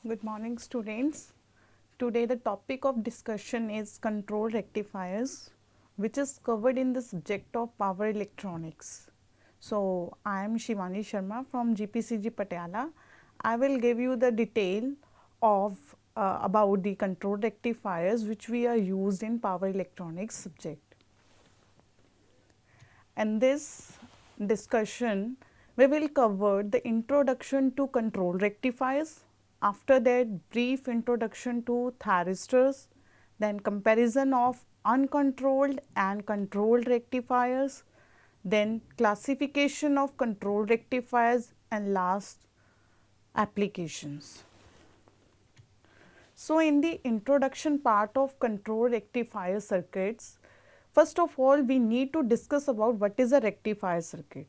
Good morning, students. Today the topic of discussion is control rectifiers, which is covered in the subject of power electronics. So, I am Shivani Sharma from GPCG Patiala. I will give you the detail of about the control rectifiers which we are used in power electronics subject. In this discussion, we will cover the introduction to control rectifiers, after that brief introduction to thyristors, then comparison of uncontrolled and controlled rectifiers, then classification of control rectifiers, and last applications. So, in the introduction part of control rectifier circuits, first of all we need to discuss about what is a rectifier circuit.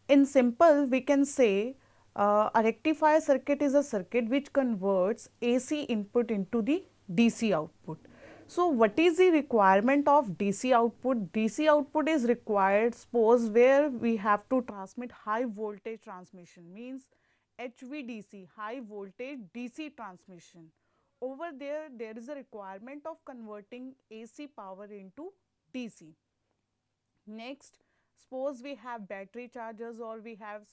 In simple, we can say a rectifier circuit is a circuit which converts AC input into the DC output. So, what is the requirement of DC output? DC output is required, suppose where we have to transmit high voltage transmission, means HVDC, high voltage DC transmission. Over there is a requirement of converting AC power into DC. Next, suppose we have battery chargers or we have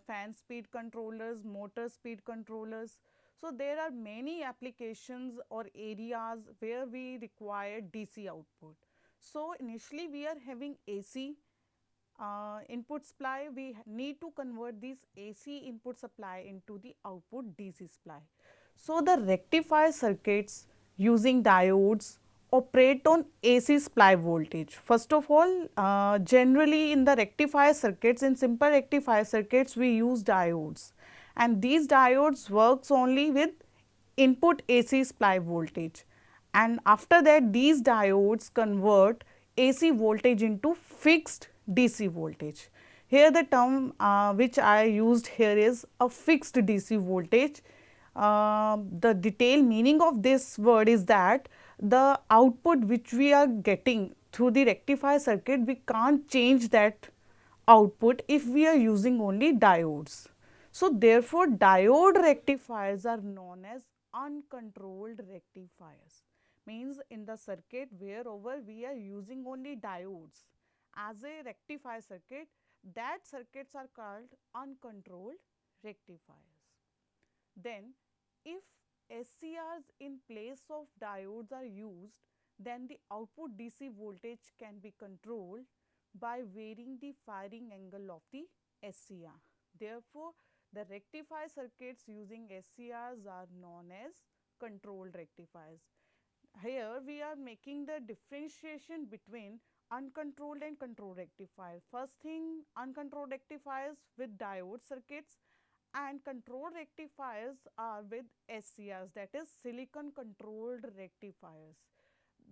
fan speed controllers, motor speed controllers. So, there are many applications or areas where we require DC output. So, initially we are having AC input supply, we need to convert this AC input supply into the output DC supply. So, the rectifier circuits using diodes operate on AC supply voltage. First of all, generally in the rectifier circuits, in simple rectifier circuits, we use diodes, and these diodes works only with input AC supply voltage, and after that these diodes convert AC voltage into fixed DC voltage. Here the term which I used here is a fixed DC voltage. The detailed meaning of this word is that the output which we are getting through the rectifier circuit, we can't change that output if we are using only diodes. So, therefore, diode rectifiers are known as uncontrolled rectifiers, means in the circuit wherever we are using only diodes as a rectifier circuit, that circuits are called uncontrolled rectifiers. Then, if SCRs in place of diodes are used, then the output DC voltage can be controlled by varying the firing angle of the SCR. Therefore, the rectifier circuits using SCRs are known as controlled rectifiers. Here we are making the differentiation between uncontrolled and controlled rectifiers. First thing, uncontrolled rectifiers with diode circuits, and controlled rectifiers are with SCRs, that is silicon controlled rectifiers.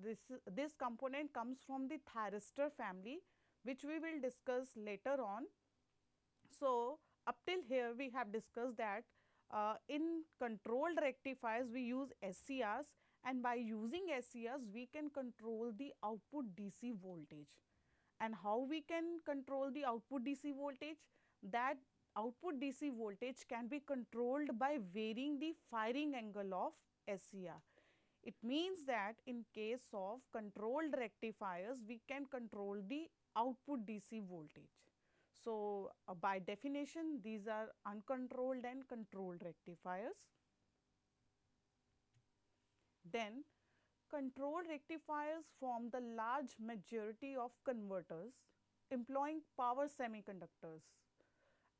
This component comes from the thyristor family, which we will discuss later on. So, up till here we have discussed that in controlled rectifiers we use SCRs, and by using SCRs we can control the output DC voltage. And how we can control the output DC voltage? That output DC voltage can be controlled by varying the firing angle of SCR. It means that in case of controlled rectifiers, we can control the output DC voltage. So, by definition, these are uncontrolled and controlled rectifiers. Then, controlled rectifiers form the large majority of converters employing power semiconductors,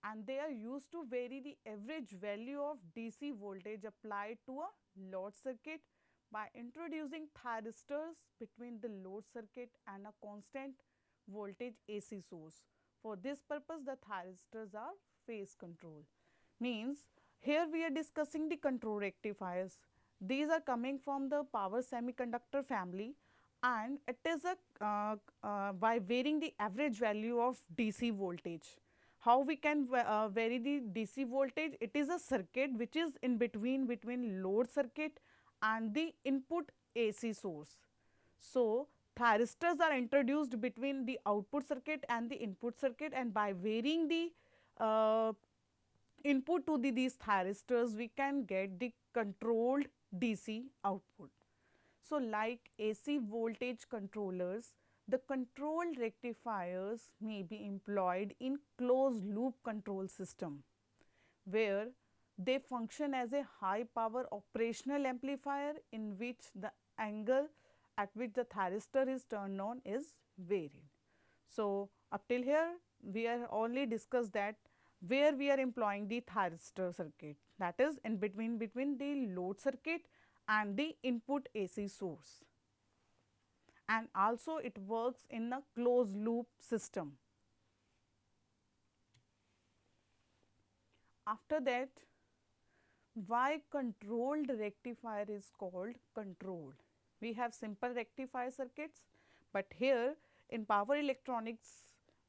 and they are used to vary the average value of DC voltage applied to a load circuit by introducing thyristors between the load circuit and a constant voltage AC source. For this purpose, the thyristors are phase control. Means here we are discussing the control rectifiers. These are coming from the power semiconductor family, and it is a by varying the average value of DC voltage. How we can vary the DC voltage? It is a circuit which is in between load circuit and the input AC source. So, thyristors are introduced between the output circuit and the input circuit, and by varying the uh, input to these thyristors, we can get the controlled DC output. So, like AC voltage controllers, the control rectifiers may be employed in closed loop control system, where they function as a high power operational amplifier in which the angle at which the thyristor is turned on is varied. So, up till here we are only discussed that where we are employing the thyristor circuit, that is in between the load circuit and the input AC source, and also it works in a closed loop system. After that, why controlled rectifier is called controlled? We have simple rectifier circuits, but here in power electronics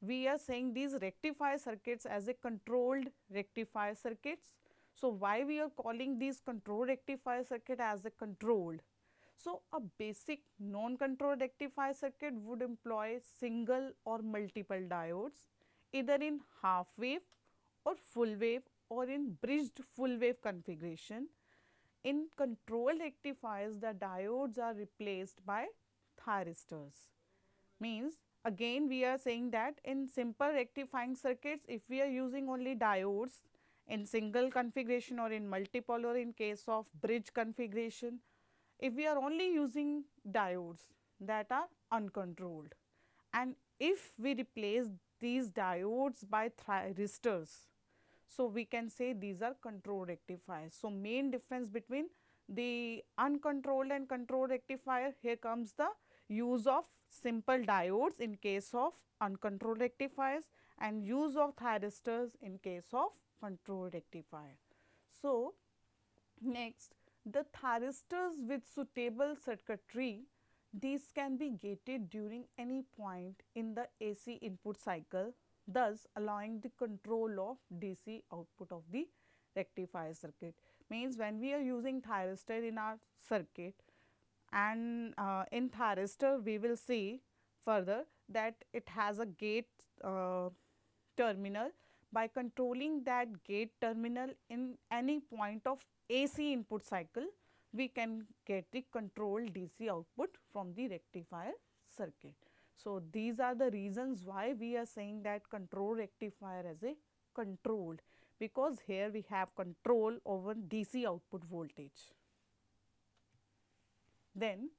we are saying these rectifier circuits as a controlled rectifier circuits. So, why we are calling these control rectifier circuit as a controlled? So, a basic non-controlled rectifier circuit would employ single or multiple diodes either in half wave or full wave or in bridged full wave configuration. In control rectifiers, the diodes are replaced by thyristors. Means again we are saying that in simple rectifying circuits, if we are using only diodes in single configuration or in multiple or in case of bridge configuration, if we are only using diodes that are uncontrolled, and if we replace these diodes by thyristors, so we can say these are control rectifiers. So, main difference between the uncontrolled and controlled rectifier, here comes the use of simple diodes in case of uncontrolled rectifiers and use of thyristors in case of controlled rectifier. So, next, the thyristors with suitable circuitry, these can be gated during any point in the AC input cycle, thus allowing the control of DC output of the rectifier circuit. Means when we are using thyristor in our circuit, and in thyristor we will see further that it has a gate terminal. By controlling that gate terminal in any point of AC input cycle, we can get the controlled DC output from the rectifier circuit. So, these are the reasons why we are saying that control rectifier as a controlled, because here we have control over DC output voltage. Then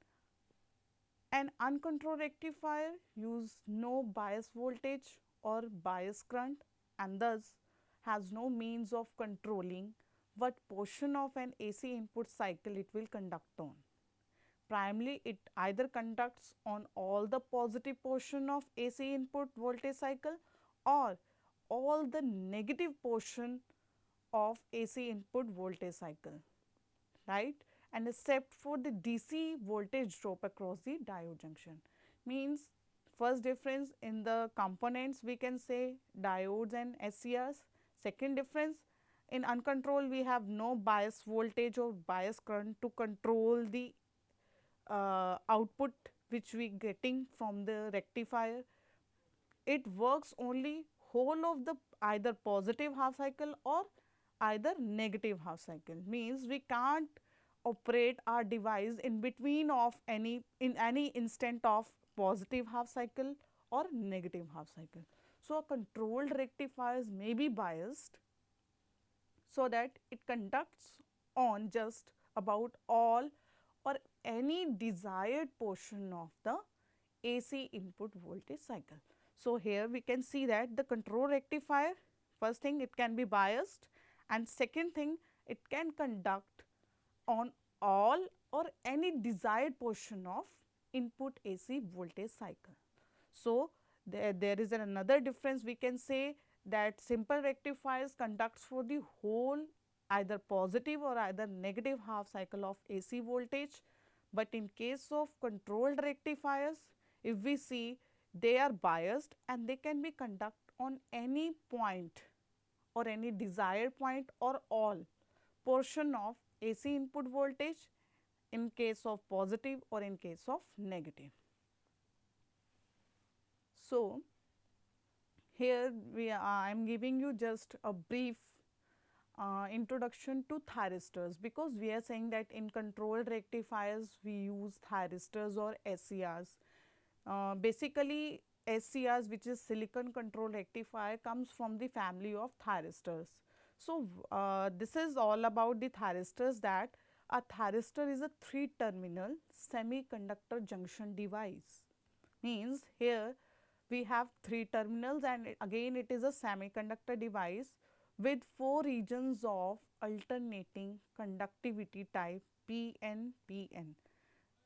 an uncontrolled rectifier use no bias voltage or bias current and thus has no means of controlling what portion of an AC input cycle it will conduct on. Primarily, it either conducts on all the positive portion of AC input voltage cycle or all the negative portion of AC input voltage cycle, right, and except for the DC voltage drop across the diode junction. Means first difference in the components, we can say diodes and SCRs. Second difference, in uncontrolled we have no bias voltage or bias current to control the output which we getting from the rectifier. It works only whole of the either positive half cycle or either negative half cycle. Means we can't operate our device in between of any instant of positive half cycle or negative half cycle. So, a controlled rectifiers may be biased so that it conducts on just about all or any desired portion of the AC input voltage cycle. So, here we can see that the control rectifier, first thing it can be biased, and second thing it can conduct on all or any desired portion of input AC voltage cycle. So, there is another difference, we can say that simple rectifiers conducts for the whole either positive or either negative half cycle of AC voltage, but in case of controlled rectifiers, if we see, they are biased and they can be conduct on any point or any desired point or all portion of AC input voltage in case of positive or in case of negative. So, here I am giving you just a brief introduction to thyristors, because we are saying that in controlled rectifiers we use thyristors or SCRs. Basically SCRs, which is silicon control rectifier, comes from the family of thyristors. So, this is all about the thyristors, that a thyristor is a 3-terminal semiconductor junction device. Means here we have 3 terminals, and again it is a semiconductor device with 4 regions of alternating conductivity type PN,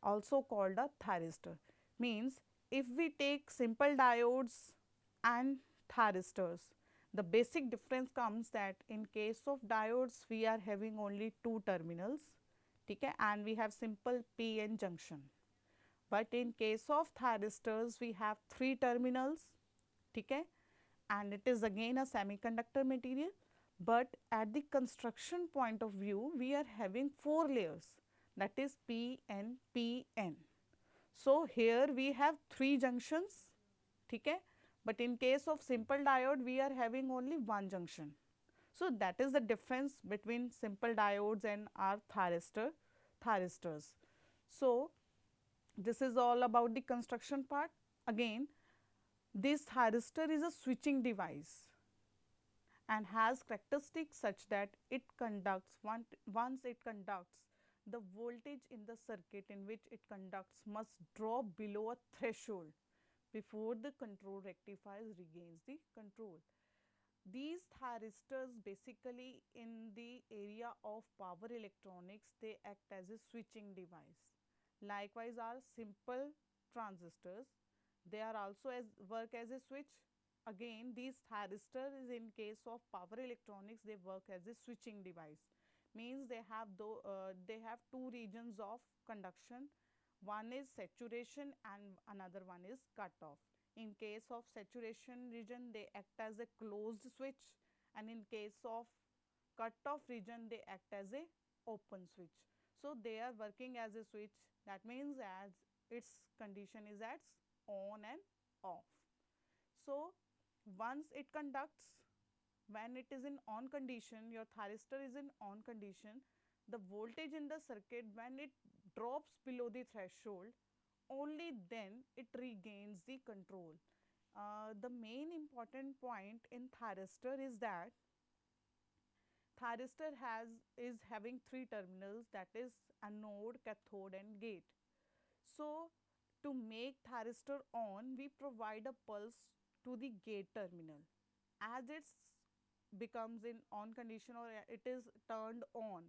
also called a thyristor. Means if we take simple diodes and thyristors, the basic difference comes that in case of diodes we are having only 2 terminals, okay, and we have simple PN junction. But in case of thyristors we have 3 terminals, okay, and it is again a semiconductor material, but at the construction point of view we are having 4 layers, that is PN, PN. So, here we have 3 junctions, okay, but in case of simple diode we are having only 1 junction. So, that is the difference between simple diodes and our thyristors. So, this is all about the construction part. Again, this thyristor is a switching device and has characteristics such that it conducts once it conducts, the voltage in the circuit in which it conducts must drop below a threshold before the control rectifier regains the control. These thyristors basically in the area of power electronics, they act as a switching device. Likewise, are simple transistors, they are also work as a switch. Again, these thyristors in case of power electronics, they work as a switching device. Means they have 2 regions of conduction, one is saturation and another one is cutoff. In case of saturation region, they act as a closed switch, and in case of cutoff region, they act as a open switch. So, they are working as a switch, that means as its condition is as on and off. So, once it conducts, when it is in on condition, your thyristor is in on condition, the voltage in the circuit when it drops below the threshold, only then it regains the control. The main important point in thyristor is that thyristor is having 3 terminals, that is anode, cathode and gate. So, to make thyristor on, we provide a pulse to the gate terminal. As it becomes in on condition or it is turned on,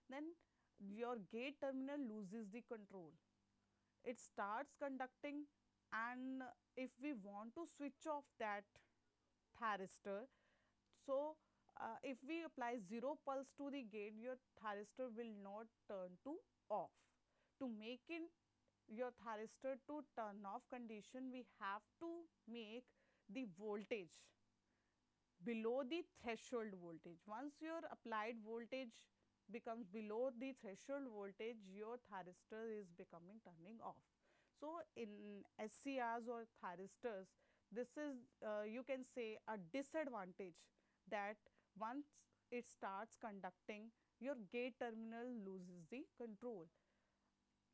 then your gate terminal loses the control. It starts conducting, and if we want to switch off that thyristor, so if we apply 0 pulse to the gate, your thyristor will not turn to off. To make it your thyristor to turn off condition, we have to make the voltage below the threshold voltage. Once your applied voltage becomes below the threshold voltage, your thyristor is becoming turning off. So, in SCRs or thyristors, this is you can say a disadvantage, that once it starts conducting, your gate terminal loses the control.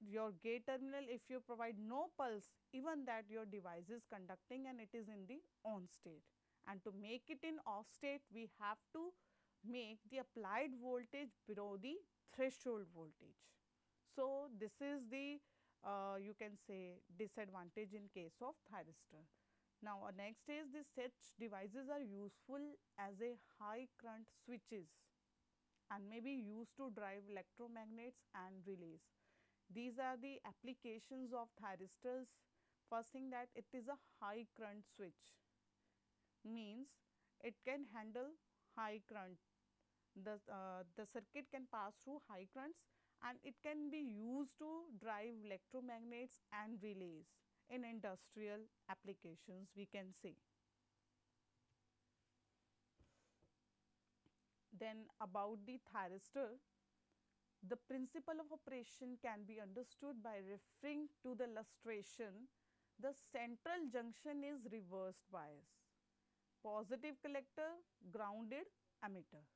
Your gate terminal, if you provide no pulse, even that your device is conducting and it is in the on state, and to make it in off state, we have to make the applied voltage below the threshold voltage. So, this is the you can say disadvantage in case of thyristor. Now, next is this, such devices are useful as a high current switches and may be used to drive electromagnets and relays. These are the applications of thyristors. First thing, that it is a high current switch, means it can handle high current. The circuit can pass through high currents, and it can be used to drive electromagnets and relays in industrial applications, we can say. Then about the thyristor, the principle of operation can be understood by referring to the illustration. The central junction is reversed bias, positive collector, grounded emitter.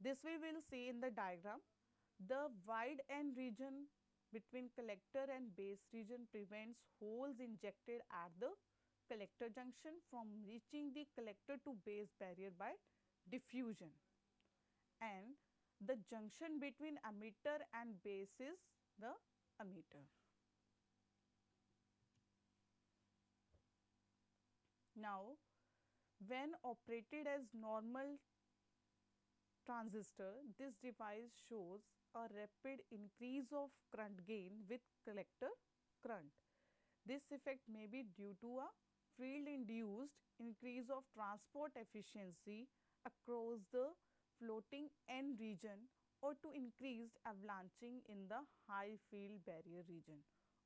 This we will see in the diagram. The wide end region between collector and base region prevents holes injected at the collector junction from reaching the collector to base barrier by diffusion, and the junction between emitter and base is the emitter. Now, when operated as normal transistor, this device shows a rapid increase of current gain with collector current. This effect may be due to a field induced increase of transport efficiency across the floating end region, or to increased avalanching in the high field barrier region,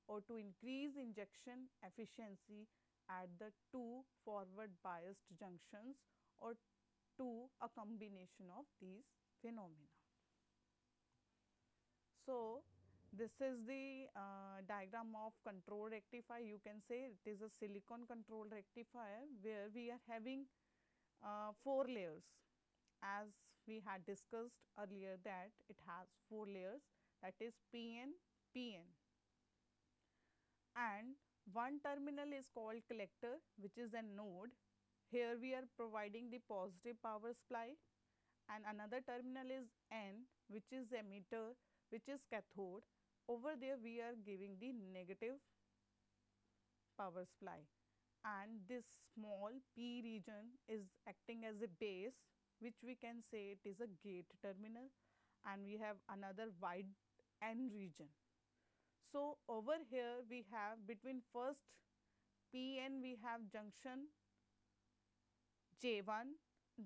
or to increase injection efficiency at the two forward biased junctions, or to a combination of these phenomena. So, this is the diagram of control rectifier. You can say it is a silicon control rectifier where we are having 4 layers, as we had discussed earlier that it has 4 layers, that is PN, PN, and one terminal is called collector, which is a node. Here we are providing the positive power supply, and another terminal is N, which is emitter, which is cathode. Over there we are giving the negative power supply, and this small p region is acting as a base, which we can say it is a gate terminal, and we have another wide N region. So, over here we have between first P N we have junction J 1,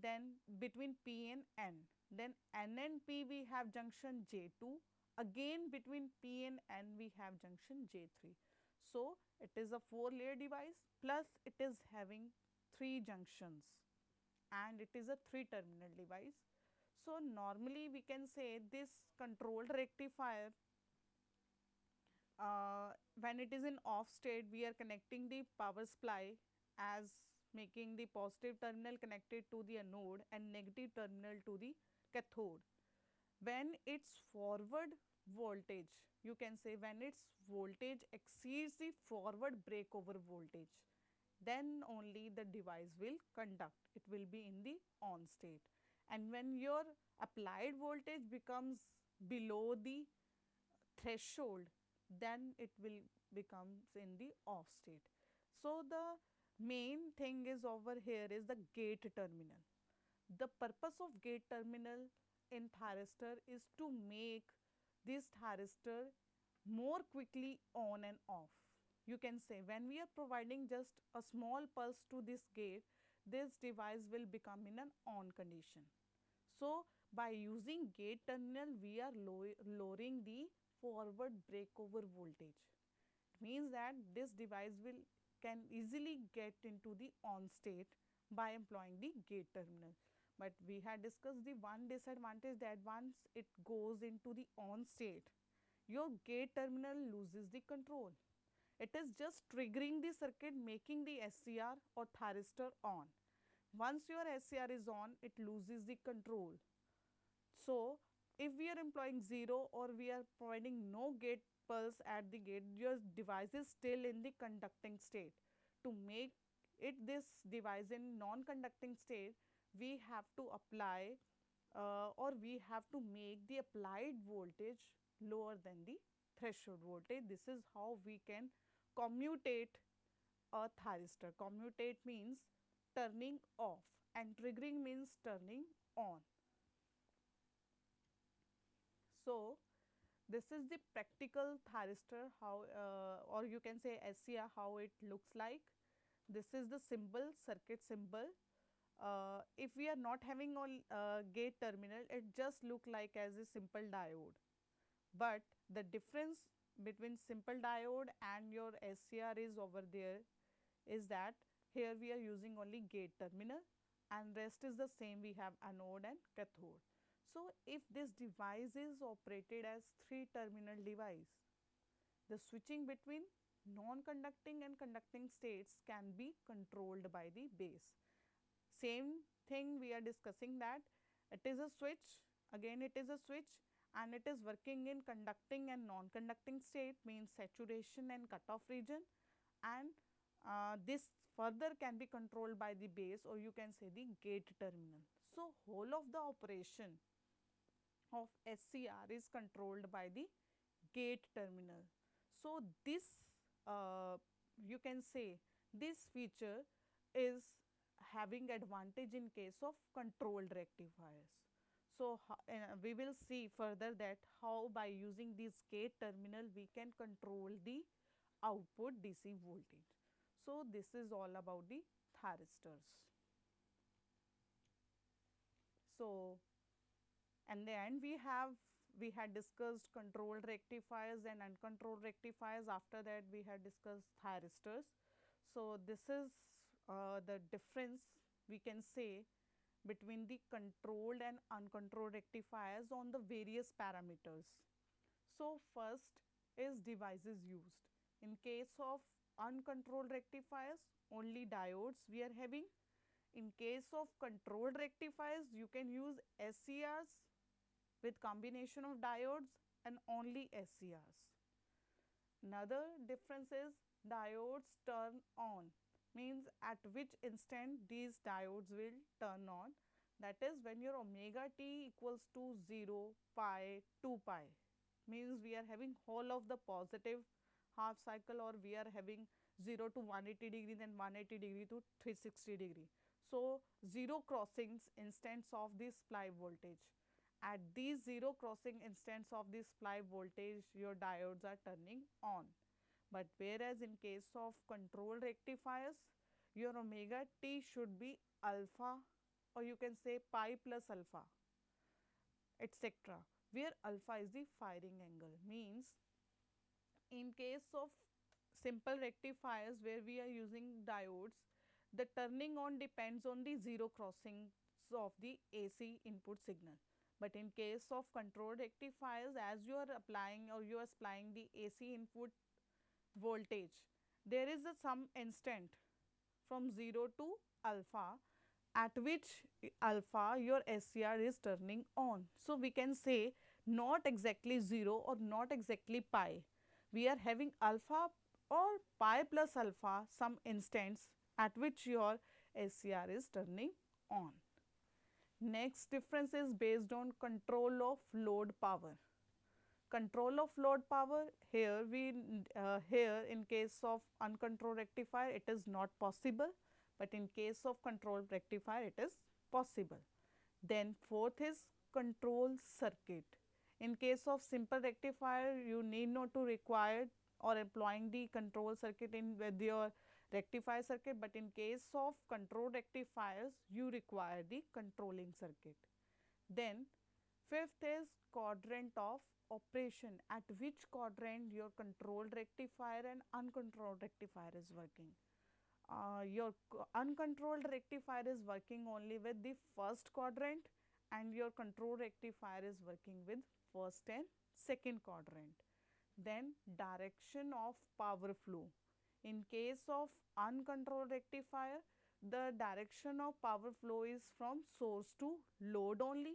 then between P and N, then N and P we have junction J 2, again between P and N we have junction J 3. So, it is a 4 layer device, plus it is having 3 junctions, and it is a 3 terminal device. So, normally we can say this controlled rectifier, when it is in off state, we are connecting the power supply as making the positive terminal connected to the anode and negative terminal to the cathode. When its forward voltage, you can say when its voltage exceeds the forward breakover voltage, then only the device will conduct, it will be in the on state. And when your applied voltage becomes below the threshold, then it will becomes in the off state. So, the main thing is over here is the gate terminal. The purpose of gate terminal in thyristor is to make this thyristor more quickly on and off. You can say when we are providing just a small pulse to this gate, this device will become in an on condition. So, by using gate terminal, we are lowering the forward breakover voltage. It means that this device will can easily get into the on state by employing the gate terminal. But we had discussed the one disadvantage, that once it goes into the on state, your gate terminal loses the control. It is just triggering the circuit, making the SCR or thyristor on. Once your SCR is on, it loses the control. So, if we are employing 0 or we are providing no gate pulse at the gate, your device is still in the conducting state. To make it this device in non-conducting state, we have to apply or we have to make the applied voltage lower than the threshold voltage. This is how we can commutate a thyristor. Commutate means turning off, and triggering means turning on. So, this is the practical thyristor, how or you can say SCR, how it looks like. This is the symbol, circuit symbol. If we are not having a gate terminal, it just look like as a simple diode. But the difference between simple diode and your SCR is over there is that here we are using only gate terminal, and rest is the same, we have anode and cathode. So, if this device is operated as 3 terminal device, the switching between non-conducting and conducting states can be controlled by the base. Same thing we are discussing, that it is a switch again it is a switch and it is working in conducting and non-conducting state, means saturation and cutoff region, and this further can be controlled by the base, or you can say the gate terminal. So, whole of the operation of SCR is controlled by the gate terminal. So, this you can say this feature is having advantage in case of controlled rectifiers. So, we will see further that how by using this gate terminal we can control the output DC voltage. So, this is all about the thyristors. So, and then we had discussed controlled rectifiers and uncontrolled rectifiers. After that we had discussed thyristors. So, this is the difference we can say between the controlled and uncontrolled rectifiers on the various parameters. So, first is devices used. In case of uncontrolled rectifiers, only diodes we are having. In case of controlled rectifiers, you can use SCRs with combination of diodes and only SCRs. Another difference is diodes turn on, means at which instant these diodes will turn on, that is when your omega t equals to 0, pi, 2 pi, means we are having whole of the positive half cycle, or we are having 0 to 180 degree, then 180 degree to 360 degree. So, 0 crossings instants of this supply voltage. At these 0 crossing instants of this supply voltage, your diodes are turning on. But whereas in case of control rectifiers, your omega t should be alpha, or you can say pi plus alpha, etc., where alpha is the firing angle. Means in case of simple rectifiers where we are using diodes, the turning on depends on the 0 crossings of the AC input signal. But in case of control rectifiers, as you are applying or you are supplying the AC input voltage, there is a some instant from 0 to alpha, at which alpha your SCR is turning on. So, we can say not exactly 0 or not exactly pi, we are having alpha or pi plus alpha some instants at which your SCR is turning on. Next difference is based on control of load power. Control of load power, here we here in case of uncontrolled rectifier it is not possible, but in case of controlled rectifier it is possible. Then fourth is control circuit. In case of simple rectifier, you need not to require or employing the control circuit in with your rectifier circuit, but in case of control rectifiers you require the controlling circuit. Then fifth is quadrant of operation, at which quadrant your controlled rectifier and uncontrolled rectifier is working. Your uncontrolled rectifier is working only with the first quadrant, and your control rectifier is working with first and second quadrant. Then direction of power flow. In case of uncontrolled rectifier, the direction of power flow is from source to load only,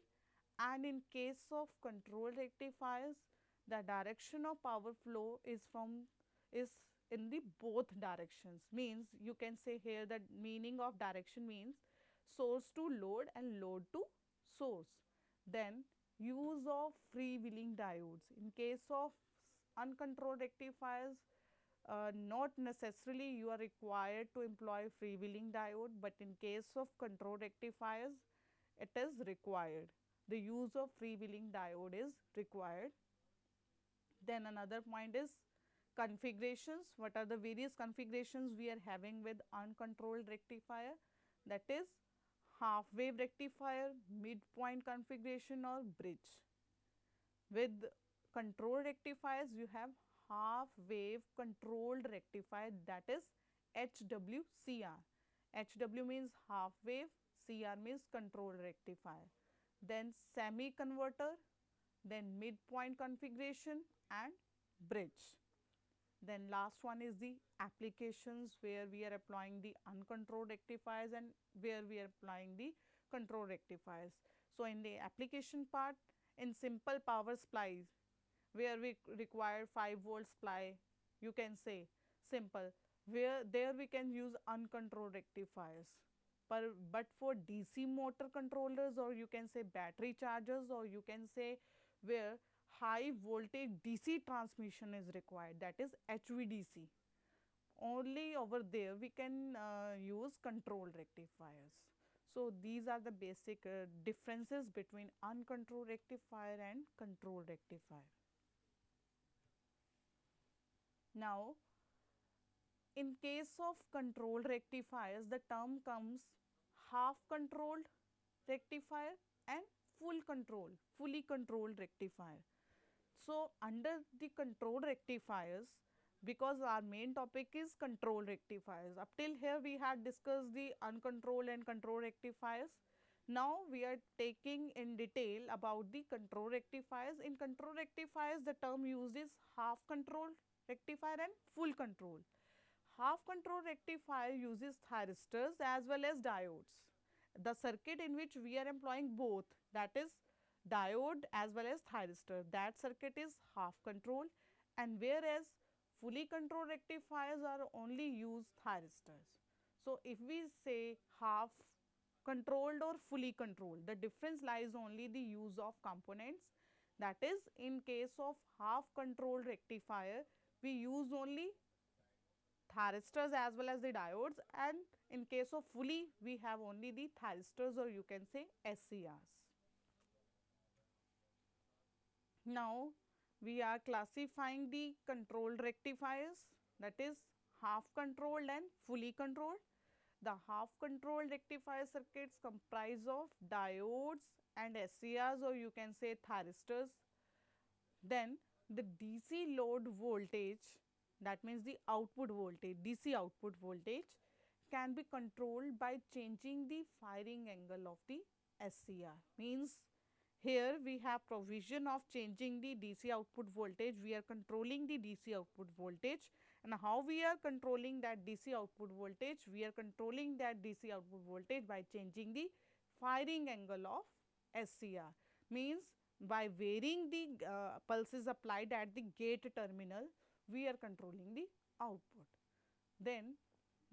and in case of control rectifiers, the direction of power flow is in the both directions. Means you can say here that meaning of direction means source to load and load to source. Then use of freewheeling diodes. In case of uncontrolled rectifiers, not necessarily you are required to employ freewheeling diode, but in case of control rectifiers it is required. The use of freewheeling diode is required. Then another point is configurations. What are the various configurations we are having with uncontrolled rectifier? That is half wave rectifier, midpoint configuration or bridge. With control rectifiers, you have half wave controlled rectifier, that is HWCR. HW means half wave, CR means controlled rectifier. Then semi converter, then midpoint configuration and bridge. Then last one is the applications where we are applying the uncontrolled rectifiers and where we are applying the control rectifiers. So, in the application part, in simple power supplies where we require 5 volt supply, you can say simple, where there we can use uncontrolled rectifiers. But for DC motor controllers, or you can say battery chargers, or you can say where high voltage DC transmission is required, that is HVDC, only over there we can use controlled rectifiers. So, these are the basic differences between uncontrolled rectifier and controlled rectifier. Now, in case of controlled rectifiers, the term comes half controlled rectifier and fully controlled rectifier. So, under the control rectifiers, because our main topic is control rectifiers, up till here we had discussed the uncontrolled and control rectifiers. Now, we are taking in detail about the control rectifiers. In control rectifiers, the term used is half control rectifier and full control. Half control rectifier uses thyristors as well as diodes. The circuit in which we are employing both, that is diode as well as thyristor, that circuit is half controlled, and whereas fully controlled rectifiers are only use thyristors. So, if we say half controlled or fully controlled, the difference lies only the use of components. That is, in case of half controlled rectifier, we use only thyristors as well as the diodes, and in case of fully we have only the thyristors, or you can say SCRs. Now, we are classifying the controlled rectifiers, that is half controlled and fully controlled. The half controlled rectifier circuits comprise of diodes and SCRs, or you can say thyristors. Then the DC load voltage, that means the output voltage, DC output voltage, can be controlled by changing the firing angle of the SCR. Means here we have provision of changing the DC output voltage, we are controlling the DC output voltage, and how we are controlling that DC output voltage? We are controlling that DC output voltage by changing the firing angle of SCR. Means by varying the pulses applied at the gate terminal, we are controlling the output. Then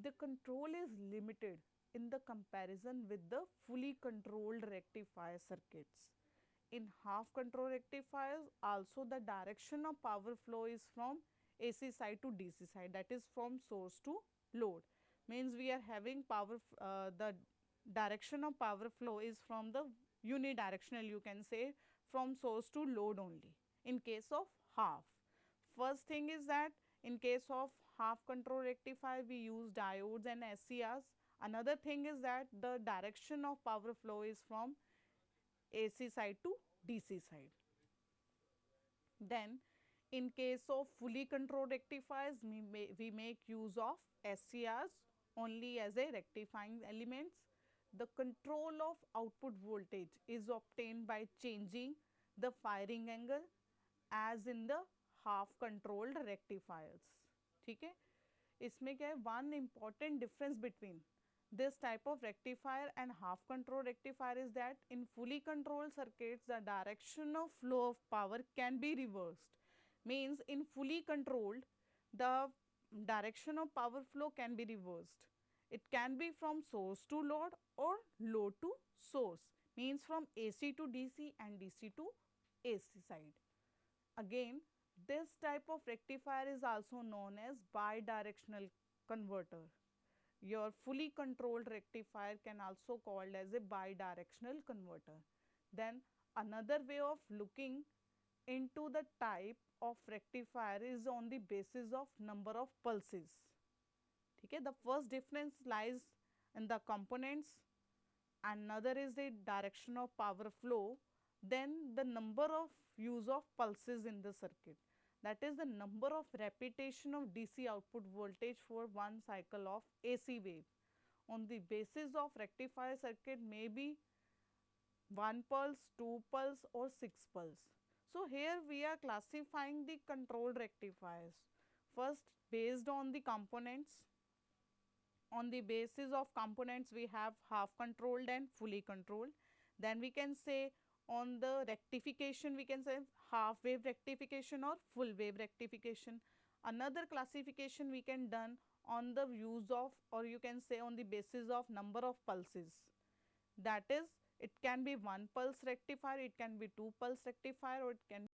the control is limited in the comparison with the fully controlled rectifier circuits. In half control rectifiers, also the direction of power flow is from AC side to DC side, that is from source to load. Means we are having power, the direction of power flow is from the unidirectional, you can say from source to load only in case of half. First thing is that in case of half control rectifier, we use diodes and SCRs. Another thing is that the direction of power flow is from AC side to DC side. Then in case of fully controlled rectifiers, we make use of SCRs only as a rectifying elements. The control of output voltage is obtained by changing the firing angle as in the half controlled rectifiers. ठीक है, इसमें क्या है, one important difference between this type of rectifier and half control rectifier is that in fully controlled circuits, the direction of flow of power can be reversed. Means in fully controlled, the direction of power flow can be reversed. It can be from source to load or load to source, means from AC to DC and DC to AC side. Again, this type of rectifier is also known as bidirectional converter. Your fully controlled rectifier can also called as a bidirectional converter. Then another way of looking into the type of rectifier is on the basis of number of pulses. Okay, the first difference lies in the components, another is the direction of power flow, then the number of use of pulses in the circuit, that is the number of repetition of DC output voltage for one cycle of AC wave. On the basis of rectifier circuit may be 1 pulse, 2 pulse or 6 pulse. So, here we are classifying the controlled rectifiers. First, based on the components. On the basis of components, we have half controlled and fully controlled. Then we can say on the rectification, we can say half wave rectification or full wave rectification. Another classification we can done on the use of, or you can say on the basis of number of pulses. That is, it can be one pulse rectifier, it can be two pulse rectifier, or it can